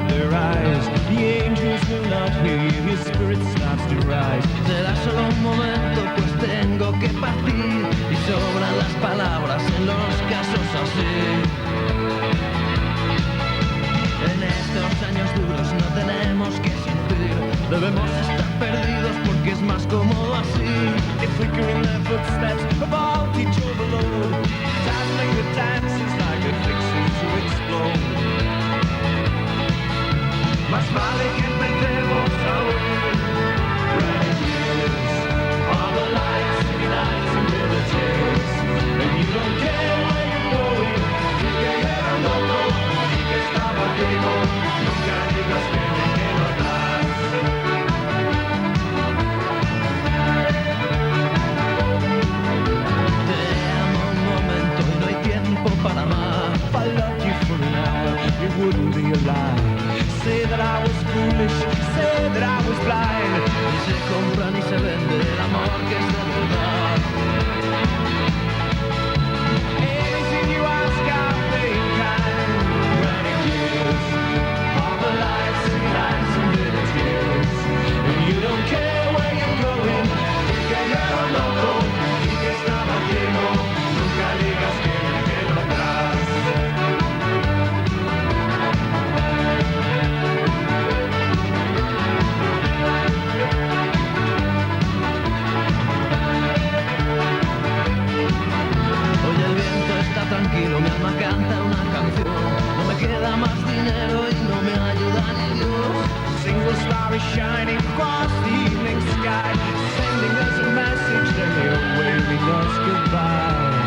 up their eyes. The angels will not hear, his spirit starts to rise. Será solo un momento, pues tengo que partir y sobran las palabras en los casos así. En estos años duros no tenemos que sufrir, debemos estar perdidos porque es más cómodo así. They flicker in their footsteps of voltage overload, dazzling the dances like they're fixing to explode. Más vale que empecemos a huir. Red years, all the lights and nights and little tears, and you don't care where you're going. Y que era loco, y que estaba vivo, nunca digas que me quedo atrás. Te amo un momento y no hay tiempo para más. If I loved you for an hour, it wouldn't be a lie. Say that I was foolish, say that I was blind. Ni se compra ni se vende el amor que es de verdad. Anything you ask, I'll pay in kind. Running years, all the lights and nights and little tears, and you don't care where you're going. Y que yo loco, y que estaba ciego, nunca digas que me quedo atrás. Hoy el viento está tranquilo, mi alma canta una canción. No me queda más dinero y no me ayuda ni Dios. Single star is shining across the evening sky, sending us a message that they're waving us goodbye.